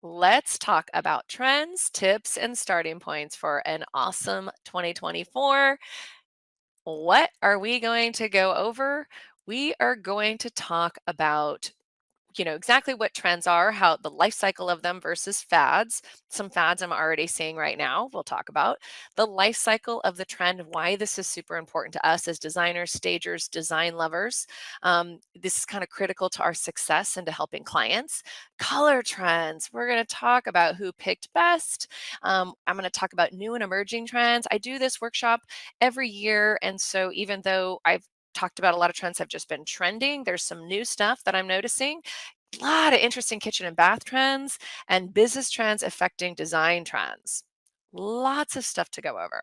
Let's talk about trends, tips, and starting points for an awesome 2024. What are we going to go over? We are going to talk about exactly what trends are, how the life cycle of them versus fads. Some fads I'm already seeing right now, we'll talk about. The life cycle of the trend, why this is super important to us as designers, stagers, design lovers. This is kind of critical to our success and to helping clients. Color trends, we're going to talk about who picked best. I'm going to talk about new and emerging trends. I do this workshop every year, and so even though I've talked about a lot of trends have just been trending, there's some new stuff that I'm noticing. A lot of interesting kitchen and bath trends and business trends affecting design trends. Lots of stuff to go over.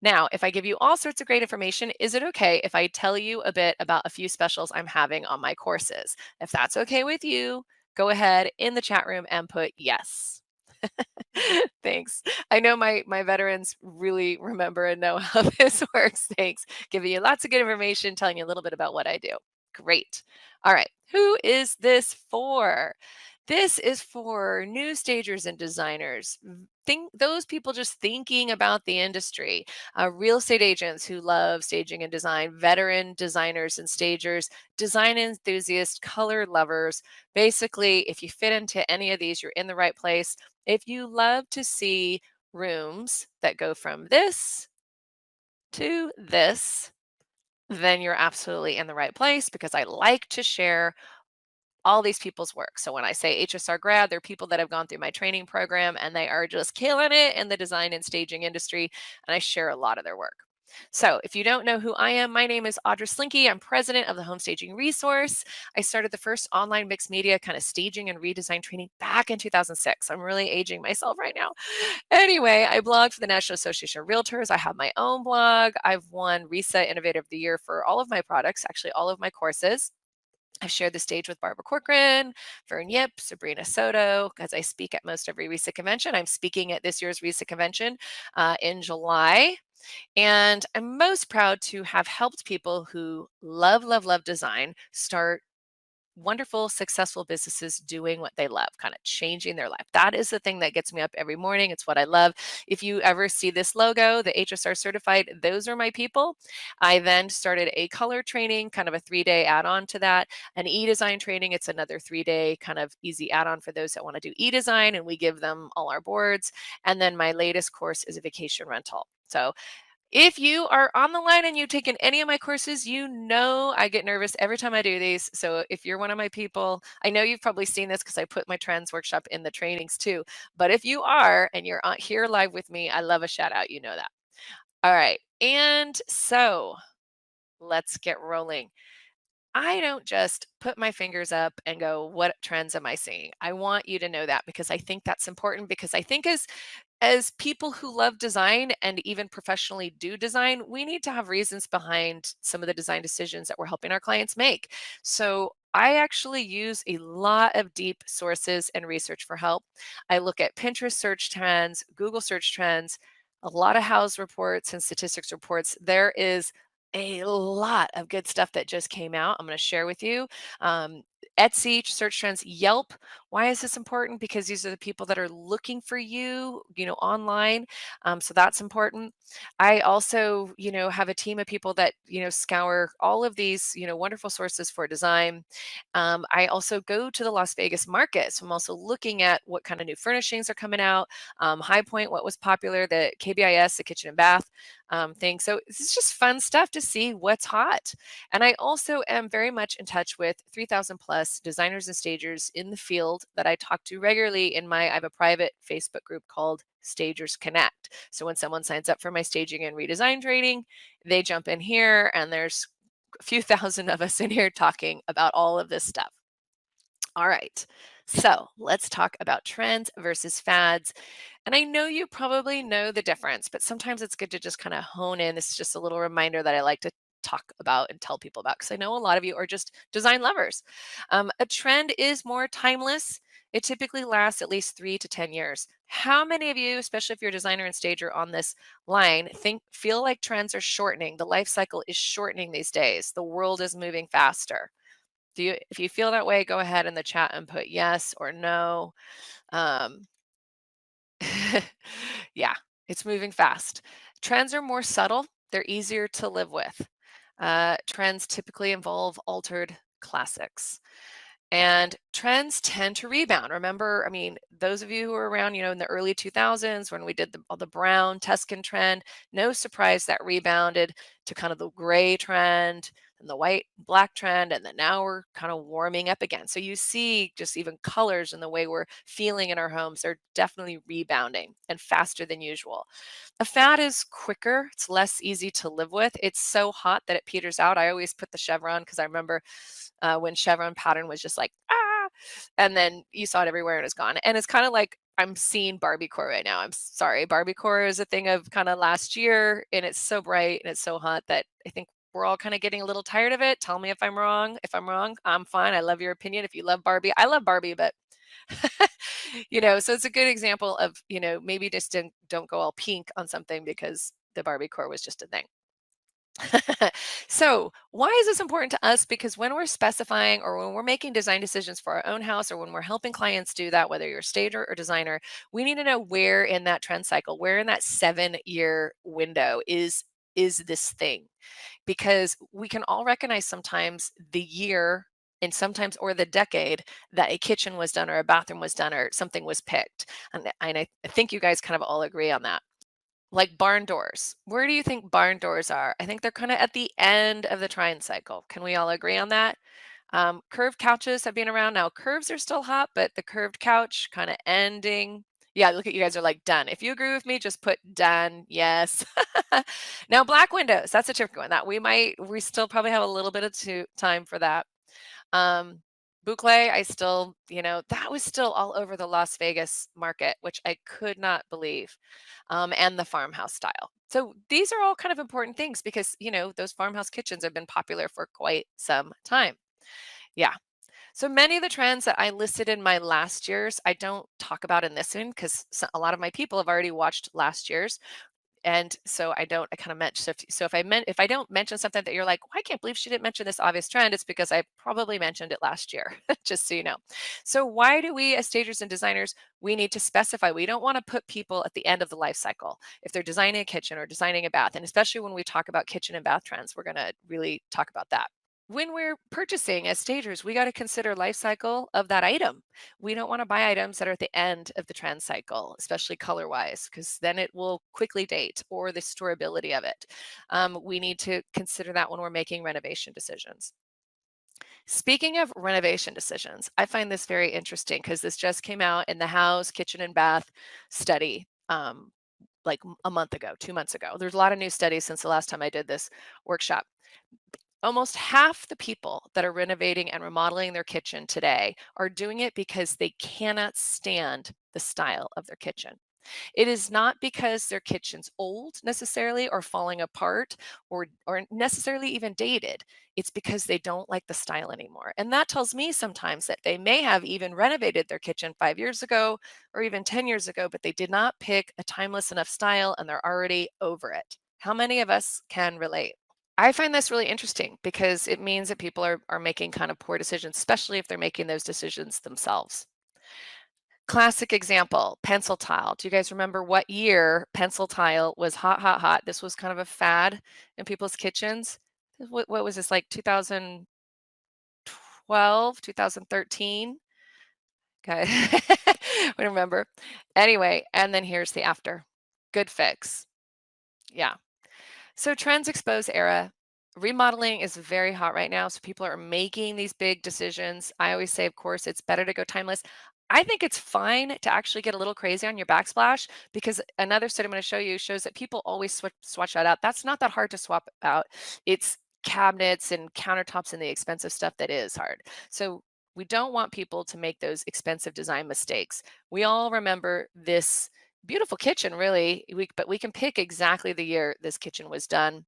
Now, if I give you all sorts of great information, is it okay if I tell you a bit about a few specials I'm having on my courses? If that's okay with you, go ahead in the chat room and put yes. Thanks. I know my veterans really remember and know how this works. Thanks. Giving you lots of good information, telling you a little bit about what I do. Great. All right. Who is this for? This is for new stagers and designers. Think those people just thinking about the industry, real estate agents who love staging and design, veteran designers and stagers, design enthusiasts, color lovers. Basically, if you fit into any of these, you're in the right place. If you love to see rooms that go from this to this, then you're absolutely in the right place because I like to share all these people's work. So when I say HSR grad, they're people that have gone through my training program and they are just killing it in the design and staging industry. And I share a lot of their work. So if you don't know who I am, my name is Audra Slinky. I'm president of the Home Staging Resource. I started the first online mixed media kind of staging and redesign training back in 2006. I'm really aging myself right now. Anyway, I blog for the National Association of Realtors. I have my own blog. I've won RESA Innovative of the Year for all of my products, actually all of my courses. I've shared the stage with Barbara Corcoran, Vern Yip, Sabrina Soto, as I speak at most every RESA convention. I'm speaking at this year's RESA convention in July. And I'm most proud to have helped people who love, love, love design start wonderful, successful businesses doing what they love, kind of changing their life. That is the thing that gets me up every morning. It's what I love. If you ever see this logo, the HSR certified, those are my people. I then started a color training, kind of a 3-day add-on to that, an e-design training. It's another 3-day kind of easy add-on for those that want to do e-design, and we give them all our boards. And then my latest course is a vacation rental. So if you are on the line and you've taken any of my courses, you know I get nervous every time I do these. So if you're one of my people, I know you've probably seen this because I put my trends workshop in the trainings too. But if you are and you're here live with me, I love a shout out. You know that. All right. And so let's get rolling. I don't just put my fingers up and go, what trends am I seeing? I want you to know that because I think that's important because I think as people who love design and even professionally do design, we need to have reasons behind some of the design decisions that we're helping our clients make. So I actually use a lot of deep sources and research for help. I look at Pinterest search trends, Google search trends, a lot of house reports and statistics reports. There is a lot of good stuff that just came out. I'm going to share with you. Etsy search trends, Yelp. Why is this important? Because these are the people that are looking for you, online. So that's important. I also, have a team of people that, scour all of these, wonderful sources for design. I also go to the Las Vegas market. So I'm also looking at what kind of new furnishings are coming out. High Point, what was popular, the KBIS, the kitchen and bath thing. So this is just fun stuff to see what's hot. And I also am very much in touch with 3,000 plus designers and stagers in the field that I talk to regularly I have a private Facebook group called Stagers Connect. So when someone signs up for my staging and redesign training, they jump in here and there's a few thousand of us in here talking about all of this stuff. All right, so let's talk about trends versus fads. And I know you probably know the difference, but sometimes it's good to just kind of hone in. This is just a little reminder that I like to talk about and tell people about because I know a lot of you are just design lovers. A trend is more timeless. It typically lasts at least 3 to 10 years. How many of you, especially if you're a designer and stager on this line, feel like trends are shortening? The life cycle is shortening these days. The world is moving faster. If you feel that way, go ahead in the chat and put yes or no. Um, yeah, it's moving fast. Trends are more subtle. They're easier to live with. Trends typically involve altered classics. And trends tend to rebound. Remember, I mean, those of you who were around, in the early 2000s when we did the brown Tuscan trend, no surprise that rebounded to kind of the gray trend and the white black trend. And then now we're kind of warming up again. So you see just even colors and the way we're feeling in our homes, they're definitely rebounding and faster than usual. A fad is quicker, it's less easy to live with. It's so hot that it peters out. I always put the chevron because I remember when chevron pattern was just like, ah, and then you saw it everywhere and it's gone. And it's kind of like I'm seeing Barbiecore right now. I'm sorry. Barbiecore is a thing of kind of last year, and it's so bright and it's so hot that I think we're all kind of getting a little tired of it. Tell me if I'm wrong. If I'm wrong, I'm fine. I love your opinion. If you love Barbie, I love Barbie, but so it's a good example of, maybe just don't go all pink on something because the Barbiecore was just a thing. So why is this important to us? Because when we're specifying or when we're making design decisions for our own house or when we're helping clients do that, whether you're a stager or designer, we need to know where in that trend cycle, where in that 7-year window is this thing. Because we can all recognize sometimes the year and sometimes or the decade that a kitchen was done or a bathroom was done or something was picked. And I think you guys kind of all agree on that. Like barn doors. Where do you think barn doors are? I think they're kind of at the end of the trine cycle. Can we all agree on that? Curved couches have been around now. Curves are still hot, but the curved couch kind of ending. Yeah, look at you guys are like done. If you agree with me, just put done. Yes. Now black windows. That's a tricky one. That we still probably have a little bit of time for that. Um, Boucle, that was still all over the Las Vegas market, which I could not believe, and the farmhouse style. So these are all kind of important things because, those farmhouse kitchens have been popular for quite some time. Yeah. So many of the trends that I listed in my last year's, I don't talk about in this one because a lot of my people have already watched last year's. And so I kind of mentioned, if I don't mention something that you're like, well, I can't believe she didn't mention this obvious trend, it's because I probably mentioned it last year, just so you know. So why do we as stagers and designers, we need to specify, we don't want to put people at the end of the life cycle. If they're designing a kitchen or designing a bath, and especially when we talk about kitchen and bath trends, we're going to really talk about that. When we're purchasing as stagers, we got to consider life cycle of that item. We don't want to buy items that are at the end of the trend cycle, especially color wise, because then it will quickly date or the storability of it. We need to consider that when we're making renovation decisions. Speaking of renovation decisions, I find this very interesting because this just came out in the house, kitchen, and bath study. Like a month ago, 2 months ago. There's a lot of new studies since the last time I did this workshop. Almost half the people that are renovating and remodeling their kitchen today are doing it because they cannot stand the style of their kitchen. It is not because their kitchen's old necessarily or falling apart or necessarily even dated. It's because they don't like the style anymore. And that tells me sometimes that they may have even renovated their kitchen 5 years ago or even 10 years ago, but they did not pick a timeless enough style and they're already over it. How many of us can relate? I find this really interesting because it means that people are making kind of poor decisions, especially if they're making those decisions themselves. Classic example, pencil tile. Do you guys remember what year pencil tile was hot, hot, hot? This was kind of a fad in people's kitchens. What was this, like 2012, 2013? Okay. I don't remember. Anyway, and then here's the after. Good fix. Yeah. So trends expose era. Remodeling is very hot right now. So people are making these big decisions. I always say, of course, it's better to go timeless. I think it's fine to actually get a little crazy on your backsplash because another study I'm going to show you shows that people always swatch that out. That's not that hard to swap out. It's cabinets and countertops and the expensive stuff that is hard. So we don't want people to make those expensive design mistakes. We all remember this beautiful kitchen, really, but we can pick exactly the year this kitchen was done.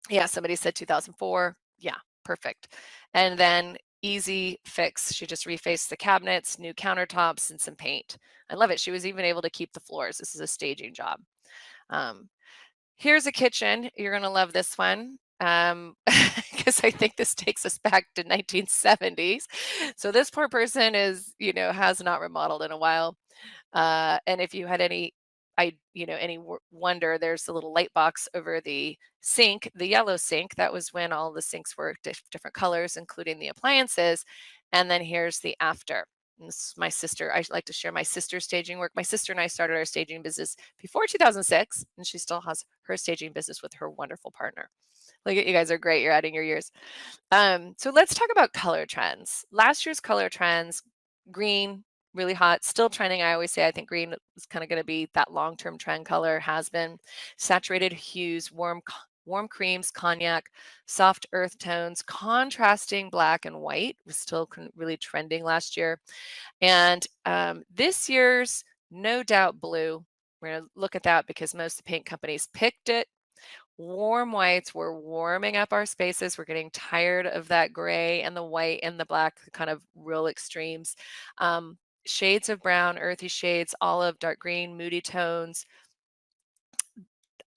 Yeah, somebody said 2004. Yeah, perfect. And then easy fix. She just refaced the cabinets, new countertops, and some paint. I love it. She was even able to keep the floors. This is a staging job. Um, Here's a kitchen. You're going to love this one. because I think this takes us back to 1970s. So this poor person is, has not remodeled in a while. And if you had any wonder, there's a little light box over the sink, the yellow sink. That was when all the sinks were different colors, including the appliances. And then here's the after. And this is my sister. I like to share my sister's staging work. My sister and I started our staging business before 2006, and she still has her staging business with her wonderful partner. Look at you guys are great. You're adding your years. So let's talk about color trends. Last year's color trends, green, really hot, still trending. I always say I think green is kind of going to be that long-term trend color, has been. Saturated hues, warm creams, cognac, soft earth tones, contrasting black and white was still really trending last year. And this year's, no doubt, blue. We're going to look at that because most of the paint companies picked it. Warm whites, we're warming up our spaces. We're getting tired of that gray and the white and the black, kind of real extremes. Shades of brown, earthy shades, olive, dark green, moody tones.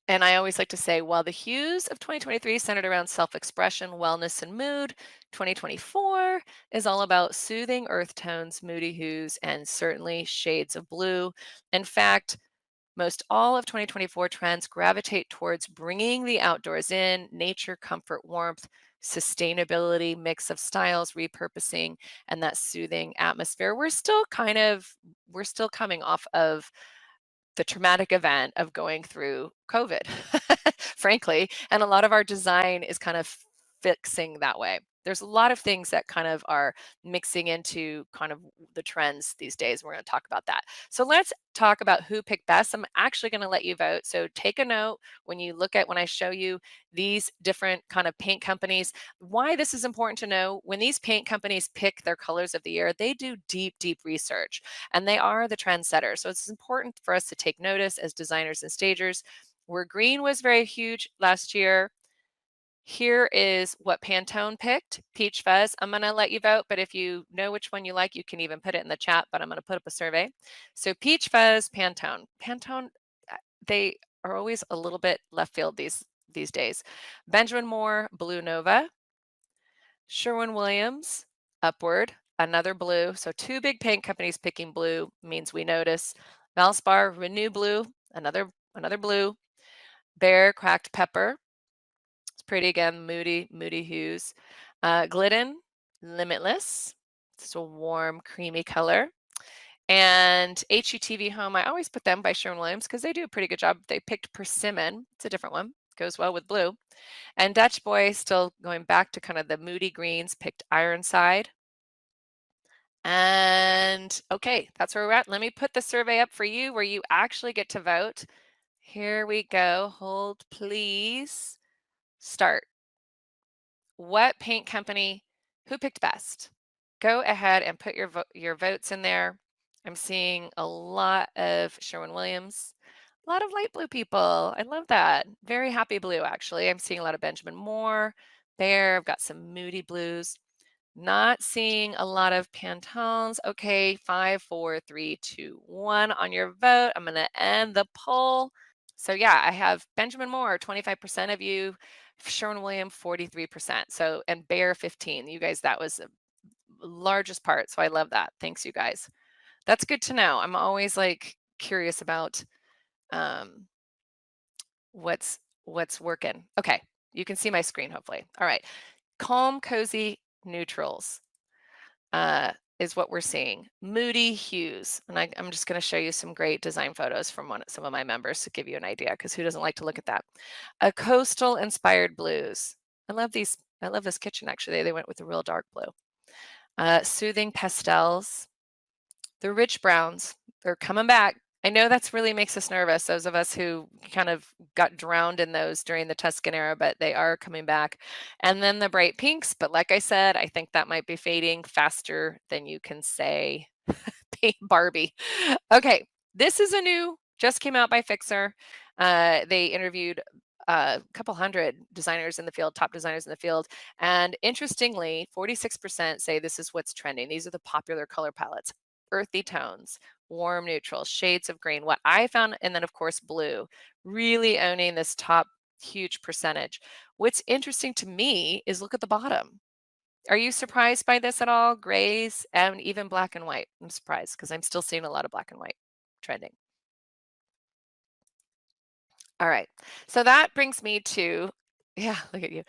And I always like to say, while the hues of 2023 centered around self-expression, wellness, and mood, 2024 is all about soothing earth tones, moody hues, and certainly shades of blue. In fact, most all of 2024 trends gravitate towards bringing the outdoors in, nature, comfort, warmth, sustainability, mix of styles, repurposing, and that soothing atmosphere. We're still coming off of the traumatic event of going through COVID, frankly, and a lot of our design is kind of fixing that way. There's a lot of things that kind of are mixing into kind of the trends these days. We're going to talk about that. So let's talk about who picked best. I'm actually going to let you vote. So take a note when I show you these different kind of paint companies, why this is important to know. When these paint companies pick their colors of the year, they do deep, deep research, and they are the trendsetters. So it's important for us to take notice as designers and stagers. Where green was very huge last year, here is what Pantone picked, Peach Fuzz. I'm going to let you vote, but if you know which one you like, you can even put it in the chat, but I'm going to put up a survey. So Peach Fuzz, Pantone. Pantone, they are always a little bit left field these days. Benjamin Moore, Blue Nova. Sherwin-Williams, Upward, another blue. So two big paint companies picking blue means we notice. Valspar, Renew Blue, another blue. Bear, Cracked Pepper. It's pretty again, moody hues. Glidden, Limitless. It's a warm, creamy color. And HUTV Home, I always put them by Sherwin-Williams because they do a pretty good job. They picked Persimmon. It's a different one. Goes well with blue. And Dutch Boy, still going back to kind of the moody greens, picked Ironside. And okay, that's where we're at. Let me put the survey up for you where you actually get to vote. Here we go. Hold, please. Start. What paint company, who picked best? Go ahead and put your votes in there. I'm seeing a lot of Sherwin-Williams, a lot of light blue people. I love that. Very happy blue, actually. I'm seeing a lot of Benjamin Moore, Bear. I've got some moody blues. Not seeing a lot of Pantones. Okay, 5, 4, 3, 2, 1 on your vote. I'm going to end the poll. So yeah, I have Benjamin Moore, 25% of you, Sherwin-Williams, 43%. So, and Bear, 15. You guys, that was the largest part. So I love that. Thanks, you guys. That's good to know. I'm always like curious about what's working. Okay, you can see my screen, hopefully. All right, calm, cozy neutrals is what we're seeing. Moody hues, and I'm just going to show you some great design photos from some of my members to give you an idea, because who doesn't like to look at that? A coastal inspired blues. I love these. I love this kitchen, actually. They went with a real dark blue. Soothing pastels. The rich browns, they're coming back. I know that's really makes us nervous, those of us who kind of got drowned in those during the Tuscan era, but they are coming back. And then the bright pinks, but like I said, I think that might be fading faster than you can say Pink Barbie. Okay, this is a new, just came out by Fixer. They interviewed a couple hundred designers in the field, top designers in the field. And interestingly, 46% say this is what's trending. These are the popular color palettes: earthy tones, warm neutrals, shades of green. What I found, and then of course blue, really owning this top huge percentage. What's interesting to me is look at the bottom. Are you surprised by this at all? Grays and even black and white. I'm surprised because I'm still seeing a lot of black and white trending. All right. So that brings me to, yeah, look at you.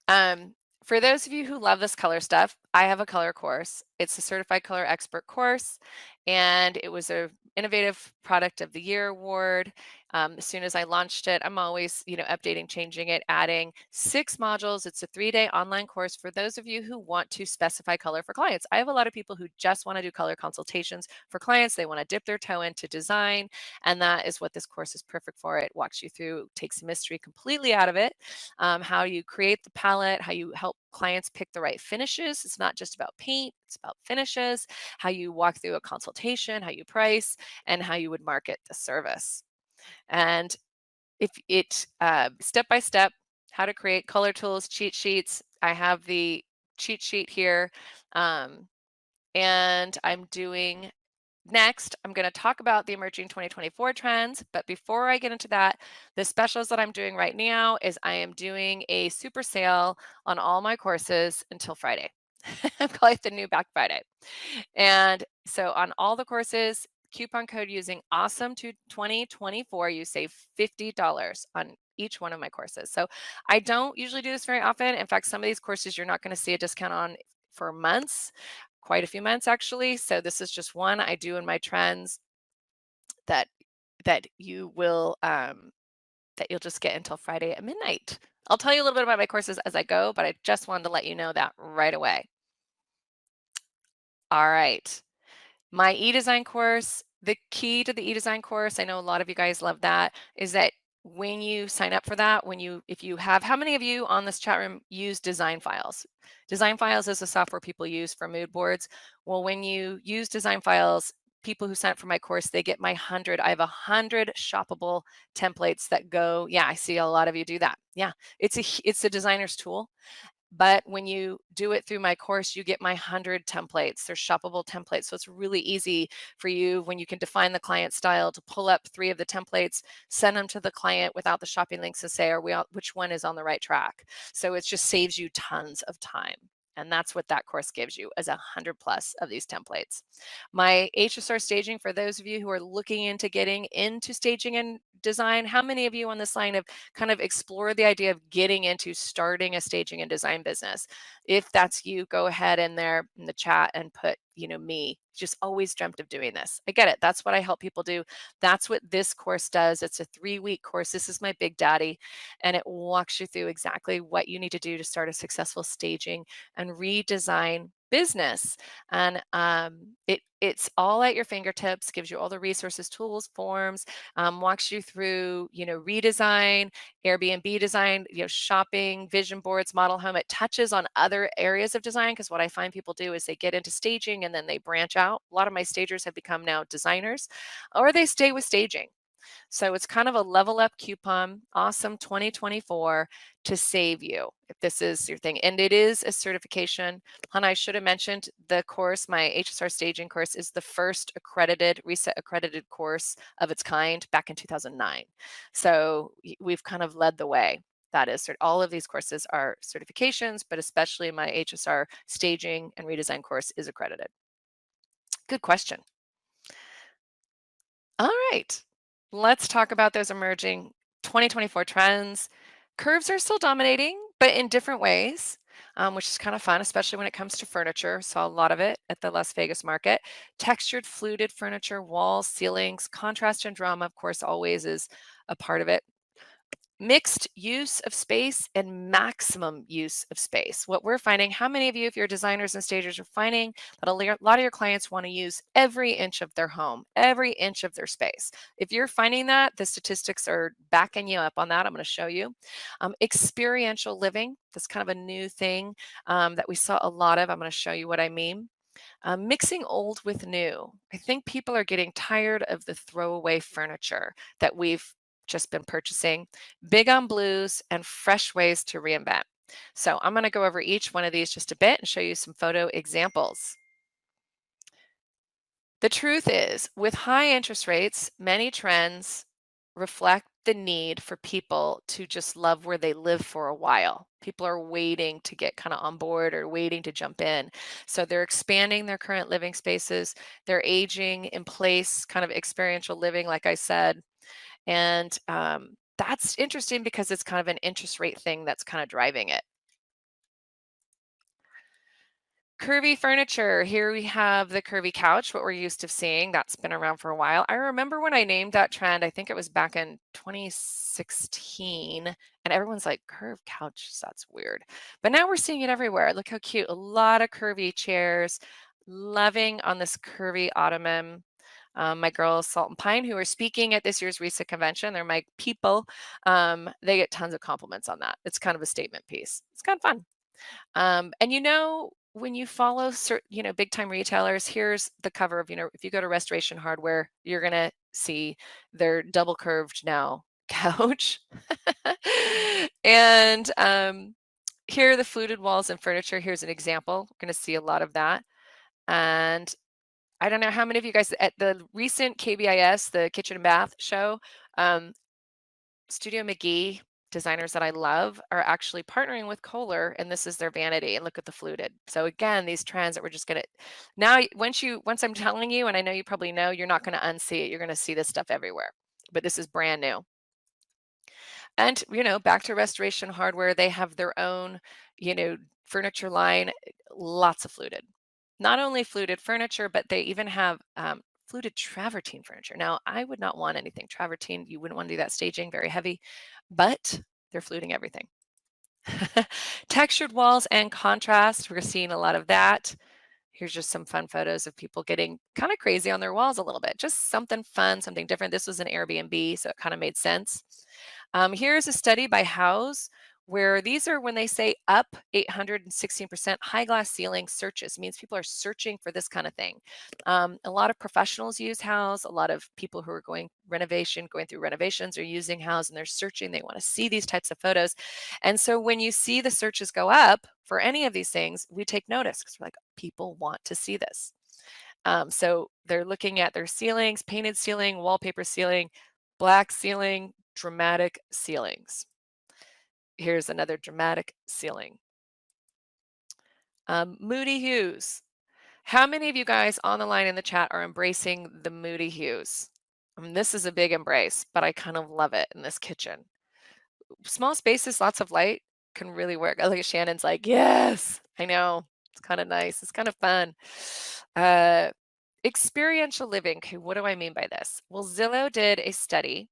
Um, for those of you who love this color stuff, I have a color course. It's a certified color expert course, and it was a innovative product of the year award. As soon as I launched it, I'm always, updating, changing it, adding 6 modules. It's a 3-day online course for those of you who want to specify color for clients. I have a lot of people who just want to do color consultations for clients. They want to dip their toe into design, and that is what this course is perfect for. It walks you through, takes the mystery completely out of it, how you create the palette, how you help clients pick the right finishes. It's not just about paint, it's about finishes, how you walk through a consultation, how you price, and how you would market the service. And if it step by step, how to create color tools, cheat sheets. I have the cheat sheet here. Um, and I'm doing Next, I'm going to talk about the emerging 2024 trends, but before I get into that, the specials that I'm doing right now is I am doing a super sale on all my courses until Friday. I call it the new Black Friday. And so on all the courses, coupon code using awesome to 2024, you save $50 on each one of my courses. So I don't usually do this very often. In fact, some of these courses you're not going to see a discount on for months, quite a few months actually. So this is just one I do in my trends that that you will that you'll just get until Friday at midnight. I'll tell you a little bit about my courses as I go, but I just wanted to let you know that right away. All right. My e-design course, the key to the e-design course, I know a lot of you guys love that, is that when you sign up for that, if you have, how many of you on this chat room use design files? Design files is a software people use for mood boards. Well, when you use design files, people who sign up for my course, they get my 100. I have 100 shoppable templates that go, yeah, I see a lot of you do that. Yeah, it's a designer's tool. But when you do it through my course, you get my 100 templates. They're shoppable templates. So it's really easy for you when you can define the client style to pull up 3 of the templates, send them to the client without the shopping links and say, which one is on the right track? So it just saves you tons of time. And that's what that course gives you, as 100 plus of these templates. My HSR staging, for those of you who are looking into getting into staging and design, how many of you on this line have kind of explored the idea of getting into starting a staging and design business? If that's you, go ahead in there in the chat and put, me. Just always dreamt of doing this. I get it. That's what I help people do. That's what this course does. It's a 3-week course. This is my big daddy, and it walks you through exactly what you need to do to start a successful staging and redesign business. And it's all at your fingertips, gives you all the resources, tools, forms, walks you through, redesign, Airbnb design, shopping, vision boards, model home. It touches on other areas of design, because what I find people do is they get into staging and then they branch out. A lot of my stagers have become now designers, or they stay with staging. So it's kind of a level up coupon, awesome 2024, to save you if this is your thing. And it is a certification. And I should have mentioned the course, my HSR staging course, is the first reset accredited course of its kind back in 2009. So we've kind of led the way. That is, all of these courses are certifications, but especially my HSR staging and redesign course is accredited. Good question. All right, let's talk about those emerging 2024 trends. Curves are still dominating, but in different ways, which is kind of fun, especially when it comes to furniture. Saw a lot of it at the Las Vegas market. Textured, fluted furniture, walls, ceilings, contrast and drama, of course, always is a part of it. Mixed use of space and maximum use of space. What we're finding, how many of you, if you're designers and stagers, are finding that a lot of your clients want to use every inch of their home, every inch of their space? If you're finding that, the statistics are backing you up on that. I'm going to show you. Experiential living, that's kind of a new thing that we saw a lot of. I'm going to show you what I mean. Mixing old with new. I think people are getting tired of the throwaway furniture that we've just been purchasing. Big on blues and fresh ways to reinvent. So I'm going to go over each one of these just a bit and show you some photo examples. The truth is, with high interest rates, many trends reflect the need for people to just love where they live for a while. People are waiting to get kind of on board or waiting to jump in. So they're expanding their current living spaces. They're aging in place, kind of experiential living, like I said. And that's interesting because it's kind of an interest rate thing that's kind of driving it. Curvy furniture. Here we have the curvy couch, what we're used to seeing. That's been around for a while. I remember when I named that trend, I think it was back in 2016, and everyone's like, curved couch, that's weird. But now we're seeing it everywhere. Look how cute. A lot of curvy chairs. Loving on this curvy ottoman. My girls, Salt and Pine, who are speaking at this year's RESA convention, they're my people. They get tons of compliments on that. It's kind of a statement piece. It's kind of fun. And when you follow certain, big time retailers, here's the cover of, if you go to Restoration Hardware, you're gonna see their double curved now couch. And here are the fluted walls and furniture. Here's an example. We're gonna see a lot of that. And I don't know how many of you guys at the recent KBIS, the Kitchen and Bath show, um, Studio McGee, designers that I love, are actually partnering with Kohler, and this is their vanity. And look at the fluted. So again, these trends that we're just gonna now once I'm telling you, and I know you probably know, you're not gonna unsee it. You're gonna see this stuff everywhere. But this is brand new. And back to Restoration Hardware, they have their own, furniture line, lots of fluted. Not only fluted furniture, but they even have fluted travertine furniture. Now, I would not want anything travertine. You wouldn't want to do that staging, very heavy, but they're fluting everything. Textured walls and contrast, we're seeing a lot of that. Here's just some fun photos of people getting kind of crazy on their walls a little bit. Just something fun, something different. This was an Airbnb, so it kind of made sense. Here's a study by House where these are when they say up 816% high glass ceiling searches. It means people are searching for this kind of thing. A lot of professionals use House. A lot of people who are going through renovations are using House, and they're searching. They want to see these types of photos. And so when you see the searches go up for any of these things, we take notice because we're like, people want to see this. So they're looking at their ceilings, painted ceiling, wallpaper ceiling, black ceiling, dramatic ceilings. Here's another dramatic ceiling. Moody hues. How many of you guys on the line in the chat are embracing the moody hues? This is a big embrace, but I kind of love it in this kitchen. Small spaces, lots of light can really work. I look at Shannon's like, yes, I know. It's kind of nice. It's kind of fun. Experiential living. Okay, what do I mean by this? Well, Zillow did a study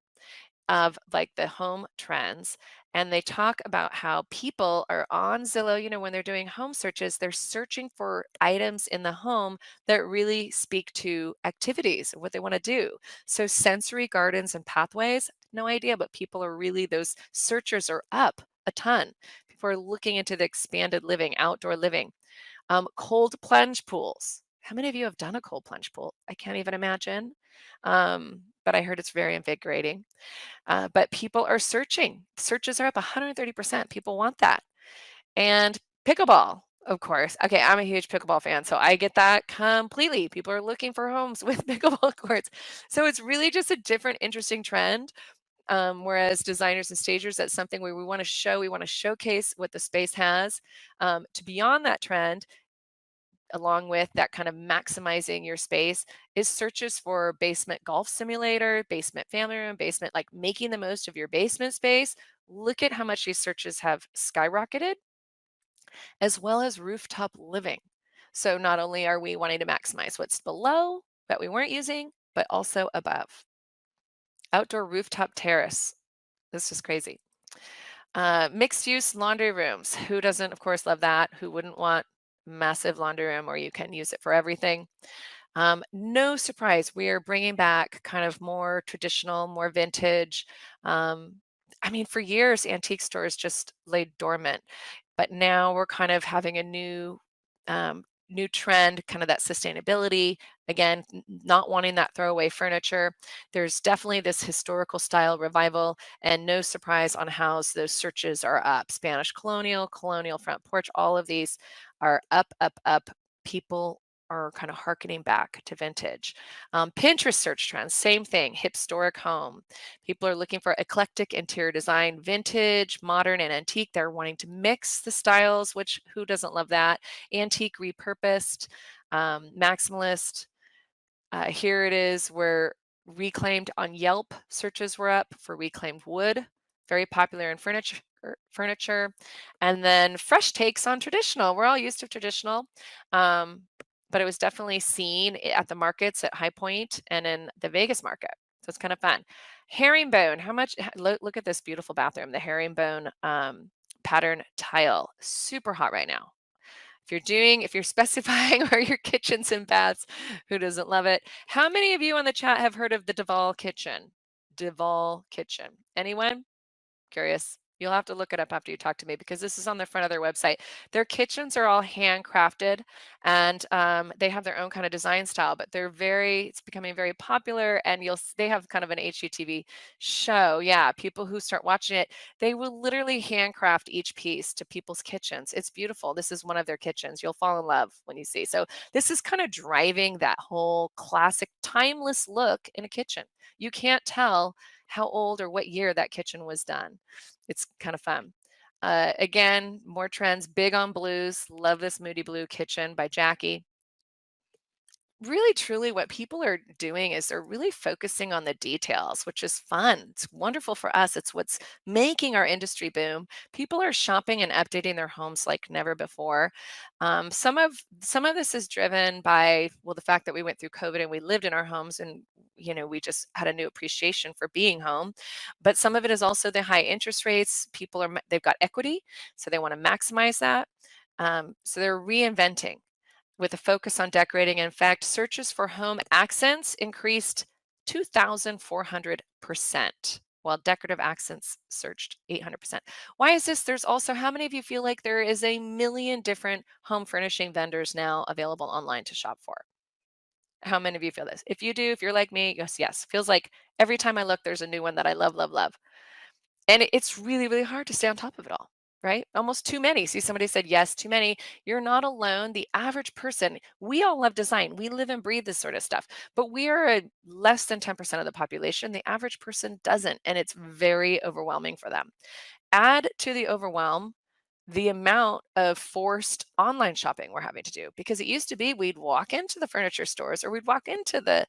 of like the home trends, and they talk about how people are on Zillow, when they're doing home searches, they're searching for items in the home that really speak to activities, what they want to do. So sensory gardens and pathways, no idea, but people are really, those searchers are up a ton. People are looking into the expanded living, outdoor living. Cold plunge pools. How many of you have done a cold plunge pool? I can't even imagine. But I heard it's very invigorating. But people are searching. Searches are up 130%. People want that. And pickleball, of course. Okay, I'm a huge pickleball fan, so I get that completely. People are looking for homes with pickleball courts. So it's really just a different, interesting trend. Whereas designers and stagers, that's something where we want to showcase what the space has. To beyond that trend, along with that kind of maximizing your space, is searches for basement golf simulator, basement family room, basement, like making the most of your basement space. Look at how much these searches have skyrocketed, as well as rooftop living. So not only are we wanting to maximize what's below that we weren't using, but also above. Outdoor rooftop terrace. This is crazy. Mixed use laundry rooms. Who doesn't, of course, love that? Who wouldn't want massive laundry room where you can use it for everything? No surprise, we are bringing back kind of more traditional, more vintage. For years, antique stores just laid dormant, but now we're kind of having a new trend, kind of that sustainability. Again, not wanting that throwaway furniture. There's definitely this historical style revival, and no surprise on how those searches are up. Spanish colonial, colonial front porch, all of these are up, up, up. People are kind of harkening back to vintage. Pinterest search trends, same thing, historic home. People are looking for eclectic interior design, vintage, modern, and antique. They're wanting to mix the styles, which who doesn't love that? Antique, repurposed, maximalist. Here it is where reclaimed on Yelp searches were up for reclaimed wood, very popular in furniture. And then fresh takes on traditional. We're all used to traditional, um, but it was definitely seen at the markets at High Point and in the Vegas market. So it's kind of fun. Herringbone. How much? Look at this beautiful bathroom. The herringbone pattern tile. Super hot right now. If you're specifying where your kitchens and baths, who doesn't love it? How many of you on the chat have heard of the Duval kitchen? Duval kitchen. Anyone? Curious. You'll have to look it up after you talk to me because this is on the front of their website. Their kitchens are all handcrafted and they have their own kind of design style, but it's becoming very popular and they have kind of an HGTV show. Yeah, people who start watching it, they will literally handcraft each piece to people's kitchens. It's beautiful. This is one of their kitchens. You'll fall in love when you see. So this is kind of driving that whole classic timeless look in a kitchen. You can't tell how old or what year that kitchen was done. It's kind of fun. Again, more trends, big on blues. Love this Moody Blue Kitchen by Jackie. Really, truly, what people are doing is they're really focusing on the details, which is fun. It's wonderful for us. It's what's making our industry boom. People are shopping and updating their homes like never before. Some of this is driven by, well, the fact that we went through COVID and we lived in our homes and we just had a new appreciation for being home. But some of it is also the high interest rates. They've got equity, so they want to maximize that. So they're reinventing with a focus on decorating. In fact, searches for home accents increased 2,400%, while decorative accents surged 800%. Why is this? There's also, how many of you feel like there is a million different home furnishing vendors now available online to shop for? How many of you feel this? If you do, if you're like me, yes. Feels like every time I look, there's a new one that I love, love, love. And it's really, really hard to stay on top of it all, right? Almost too many. See, somebody said, yes, too many. You're not alone. The average person, we all love design. We live and breathe this sort of stuff, but we are less than 10% of the population. The average person doesn't, and it's very overwhelming for them. Add to the overwhelm the amount of forced online shopping we're having to do, because it used to be we'd walk into the furniture stores or we'd walk into the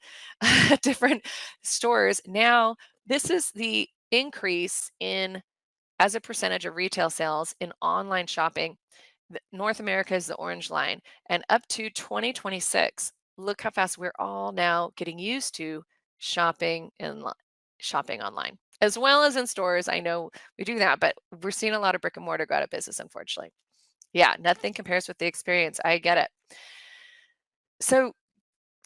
different stores. Now, this is the increase in as a percentage of retail sales in online shopping. North America is the orange line, and up to 2026, look how fast we're all now getting used to shopping shopping online as well as in stores. I know we do that, but we're seeing a lot of brick and mortar go out of business, unfortunately. Yeah, nothing compares with the experience. I get it. So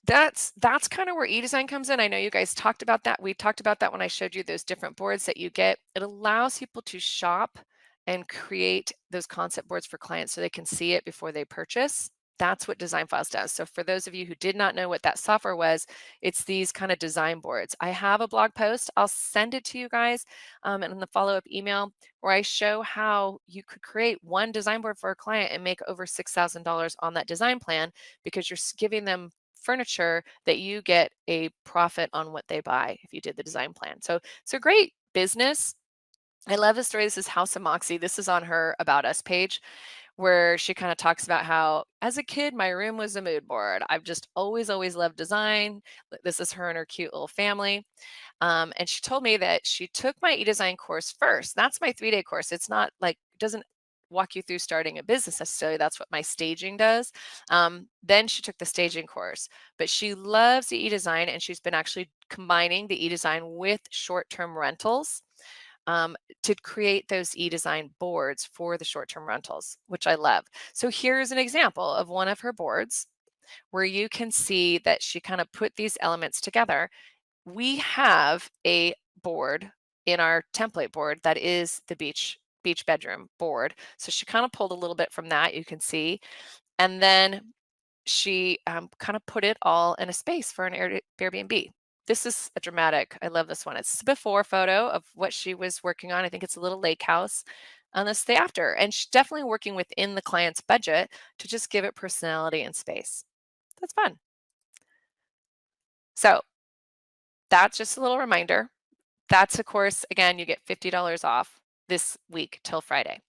that's kind of where e-design comes in. I know you guys talked about that. We talked about that when I showed you those different boards that you get. It allows people to shop and create those concept boards for clients so they can see it before they purchase. That's what Design Files does. So for those of you who did not know what that software was, it's these kind of design boards. I have a blog post. I'll send it to you guys in the follow-up email where I show how you could create one design board for a client and make over $6,000 on that design plan because you're giving them furniture that you get a profit on what they buy if you did the design plan. So it's a great business. I love the story. This is House of Moxie. This is on her About Us page where she kind of talks about how as a kid, my room was a mood board. I've just always, always loved design. This is her and her cute little family. And she told me that she took my e-design course first. That's my 3-day course. It's not like, it doesn't walk you through starting a business necessarily. That's what my staging does. Then she took the staging course, but she loves the e-design and she's been actually combining the e-design with short-term rentals to create those e-design boards for the short-term rentals, which I love. So here's an example of one of her boards where you can see that she kind of put these elements together. We have a board in our template board that is the beach bedroom board. So she kind of pulled a little bit from that, you can see. And then she kind of put it all in a space for an Airbnb. This is a dramatic, I love this one. It's a before photo of what she was working on. I think it's a little lake house. And this is the after. And she's definitely working within the client's budget to just give it personality and space. That's fun. So that's just a little reminder. That's, of course, again, you get $50 off this week till Friday.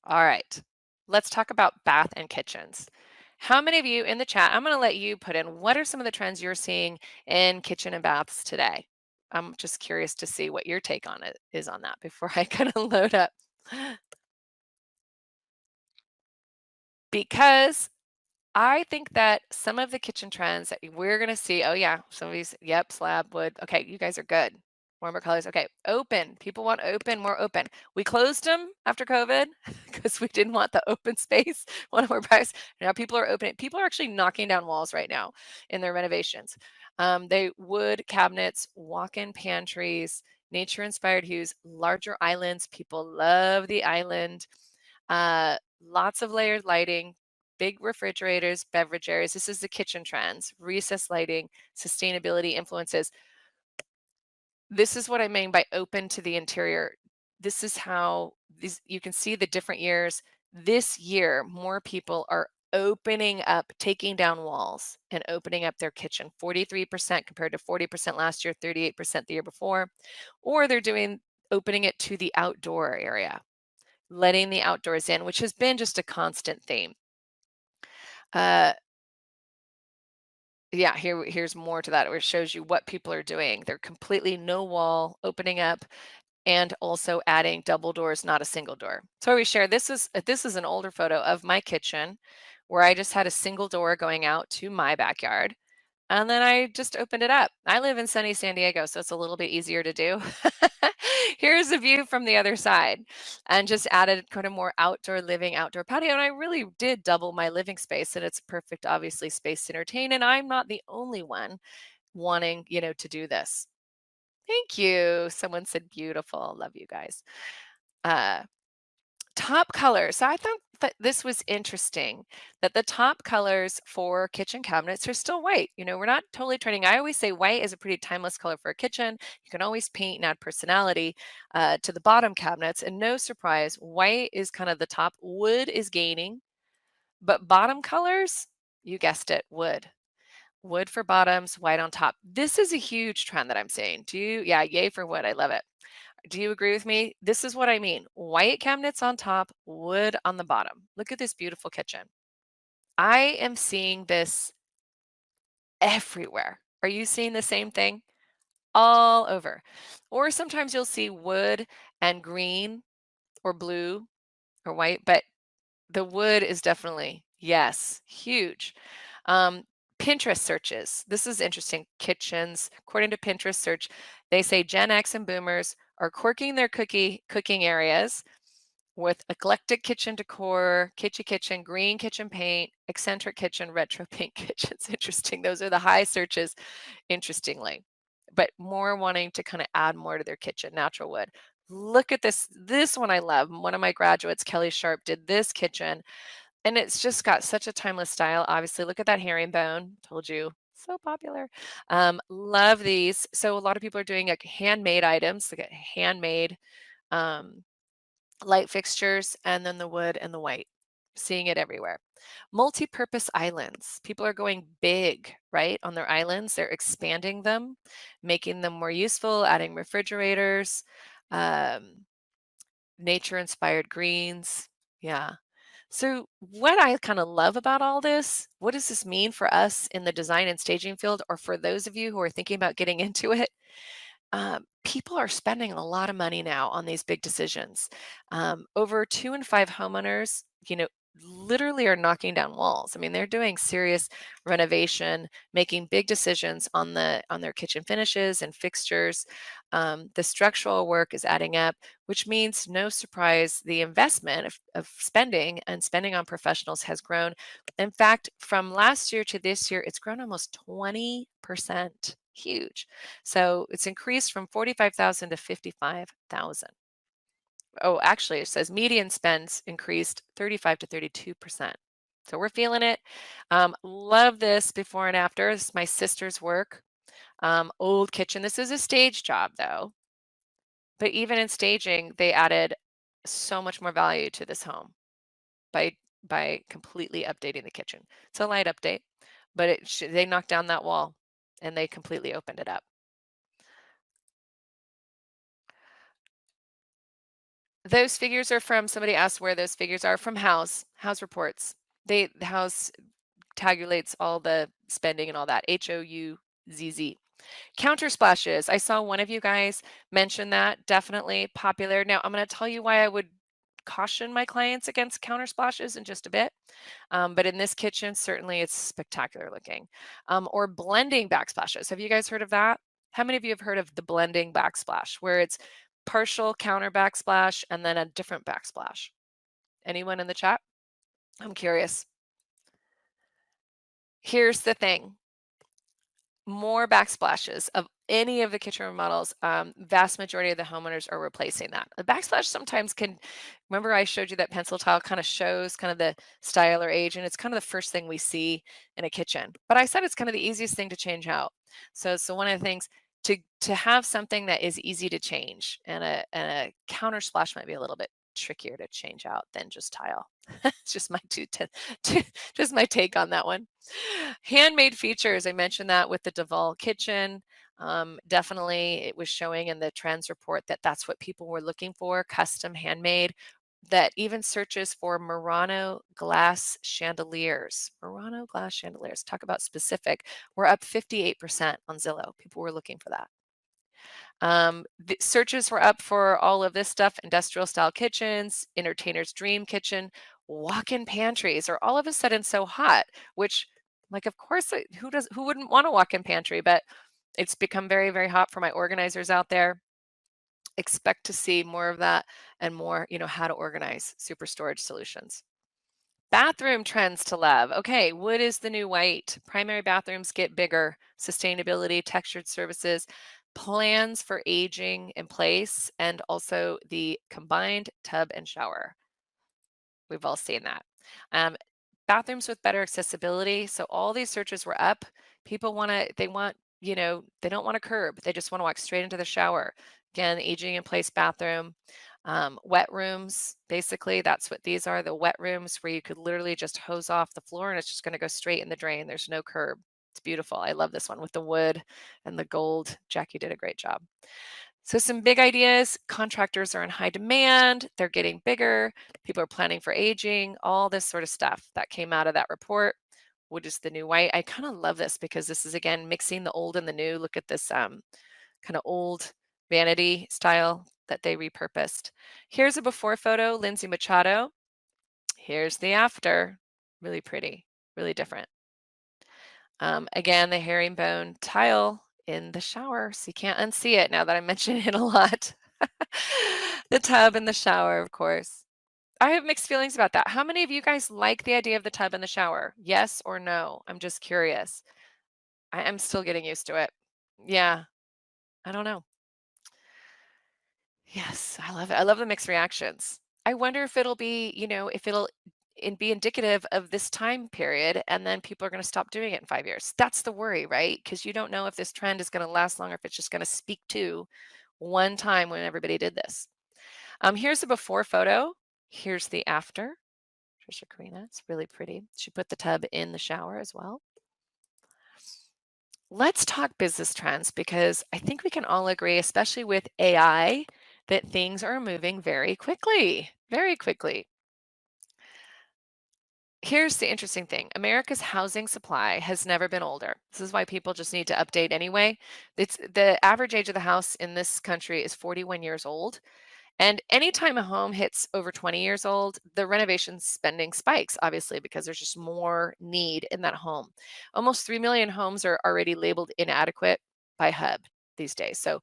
All right, let's talk about bath and kitchens. How many of you in the chat, I'm going to let you put in what are some of the trends you're seeing in kitchen and baths today? I'm just curious to see what your take on it is on that before I kind of load up. Because I think that some of the kitchen trends that we're gonna see, oh yeah, some of these, yep, slab, wood. Okay, you guys are good. Warmer colors. Okay, open. People want open, more open. We closed them after COVID because we didn't want the open space, wanted more price. Now people are opening. People are actually knocking down walls right now in their renovations. They wood cabinets, walk-in pantries, nature-inspired hues, larger islands. People love the island. Lots of layered lighting, big refrigerators, beverage areas. This is the kitchen trends, recessed lighting, sustainability influences. This is what I mean by open to the interior. This is how these you can see the different years. This year, more people are opening up, taking down walls and opening up their kitchen. 43% compared to 40% last year, 38% the year before. Or they're doing opening it to the outdoor area, letting the outdoors in, which has been just a constant theme. Uh, yeah, here's more to that, where it shows you what people are doing. They're completely no wall, opening up, and also adding double doors, not a single door. So we share this is an older photo of my kitchen where I just had a single door going out to my backyard. And then I just opened it up. I live in sunny San Diego, so it's a little bit easier to do. Here's a view from the other side and just added kind of more outdoor living, outdoor patio. And I really did double my living space, and it's perfect, obviously, space to entertain. And I'm not the only one wanting, to do this. Thank you. Someone said beautiful. Love you guys. Uh, Top colors. So I thought that this was interesting that the top colors for kitchen cabinets are still white. We're not totally trending. I always say white is a pretty timeless color for a kitchen. You can always paint and add personality to the bottom cabinets. And no surprise, white is kind of the top. Wood is gaining, but bottom colors, you guessed it, wood. Wood for bottoms, white on top. This is a huge trend that I'm seeing. Yeah, yay for wood. I love it. Do you agree with me? This is what I mean. White cabinets on top, wood on the bottom. Look at this beautiful kitchen. I am seeing this everywhere. Are you seeing the same thing? All over. Or sometimes you'll see wood and green or blue or white, but the wood is definitely, yes, huge. Um, Pinterest searches. This is interesting. Kitchens, according to Pinterest search, they say Gen X and boomers are quirking their cooking areas with eclectic kitchen decor, kitschy kitchen, green kitchen paint, eccentric kitchen, retro pink kitchens. Interesting. Those are the high searches, interestingly. But more wanting to kind of add more to their kitchen, natural wood. Look at this. This one I love. One of my graduates, Kelly Sharp, did this kitchen, and it's just got such a timeless style. Obviously, look at that herringbone. Told you, so popular. Love these. So a lot of people are doing like handmade items, like handmade um, light fixtures, and then the wood and the white. Seeing it everywhere. Multi-purpose islands. People are going big, right, on their islands. They're expanding them, making them more useful, adding refrigerators, um, nature-inspired greens. Yeah. So what I kind of love about all this, what does this mean for us in the design and staging field, or for those of you who are thinking about getting into it? People are spending a lot of money now on these big decisions. Over 2 in 5 homeowners, literally are knocking down walls. I mean, they're doing serious renovation, making big decisions on their kitchen finishes and fixtures. The structural work is adding up, which means no surprise, the investment of spending and spending on professionals has grown. In fact, from last year to this year, it's grown almost 20%. Huge. So it's increased from 45,000 to 55,000. Oh, actually, it says median spends increased 35 to 32%. So we're feeling it. Love this before and after. This is my sister's work. Old kitchen. This is a stage job though. But even in staging, they added so much more value to this home by completely updating the kitchen. It's a light update. but they knocked down that wall and they completely opened it up. Those figures are from, somebody asked where those figures are from House reports. The House tabulates all the spending and all that. HOUZZ. Counter splashes. I saw one of you guys mention that. Definitely popular. Now, I'm going to tell you why I would caution my clients against counter splashes in just a bit. But in this kitchen, certainly it's spectacular looking. Or blending backsplashes. Have you guys heard of that? How many of you have heard of the blending backsplash, where it's partial counter backsplash and then a different backsplash? Anyone in the chat? I'm curious. Here's the thing. More backsplashes of any of the kitchen remodels, vast majority of the homeowners are replacing that. The backsplash sometimes can, remember I showed you that pencil tile kind of shows kind of the style or age, and it's kind of the first thing we see in a kitchen. But I said it's kind of the easiest thing to change out. So one of the things to have something that is easy to change, and a counter splash might be a little bit trickier to change out than just tile. It's just my just my take on that one. Handmade features, I mentioned that with the Duval kitchen. Definitely it was showing in the trends report that that's what people were looking for, custom handmade, that even searches for Murano glass chandeliers, talk about specific, we're up 58% on Zillow. People were looking for that. The searches were up for all of this stuff: industrial style kitchens, entertainer's dream kitchen, walk-in pantries are all of a sudden so hot, which, like, of course, who wouldn't want a walk-in pantry? But it's become very, very hot for my organizers out there. Expect to see more of that and more, how to organize super storage solutions. Bathroom trends to love. Okay, wood is the new white. Primary bathrooms get bigger. Sustainability, textured services, plans for aging in place, and also the combined tub and shower. We've all seen that. Um, Bathrooms with better accessibility. So all these searches were up. People they don't want a curb. They just want to walk straight into the shower. Again, aging in place bathroom. Wet rooms, basically, that's what these are, the wet rooms where you could literally just hose off the floor and it's just going to go straight in the drain. There's no curb. It's beautiful. I love this one with the wood and the gold. Jackie did a great job. So some big ideas. Contractors are in high demand. They're getting bigger. People are planning for aging, all this sort of stuff that came out of that report. Wood is the new white. I kind of love this because this is, again, mixing the old and the new. Look at this kind of old vanity style that they repurposed. Here's a before photo, Lindsay Machado. Here's the after. Really pretty, really different. Again, the herringbone tile in the shower, so you can't unsee it now that I mention it a lot. The tub and the shower, of course. I have mixed feelings about that. How many of you guys like the idea of the tub and the shower? Yes or no? I'm just curious. I'm still getting used to it. Yeah, I don't know. Yes, I love it. I love the mixed reactions. I wonder if it'll be, if it'll be indicative of this time period, and then people are going to stop doing it in 5 years. That's the worry, right? Because you don't know if this trend is going to last long or if it's just going to speak to one time when everybody did this. Here's the before photo. Here's the after. Trisha Karina, it's really pretty. She put the tub in the shower as well. Let's talk business trends, because I think we can all agree, especially with AI, that things are moving very quickly, very quickly. Here's the interesting thing. America's housing supply has never been older. This is why people just need to update anyway. It's the average age of the house in this country is 41 years old. And anytime a home hits over 20 years old, the renovation spending spikes, obviously, because there's just more need in that home. Almost 3 million homes are already labeled inadequate by HUB these days. So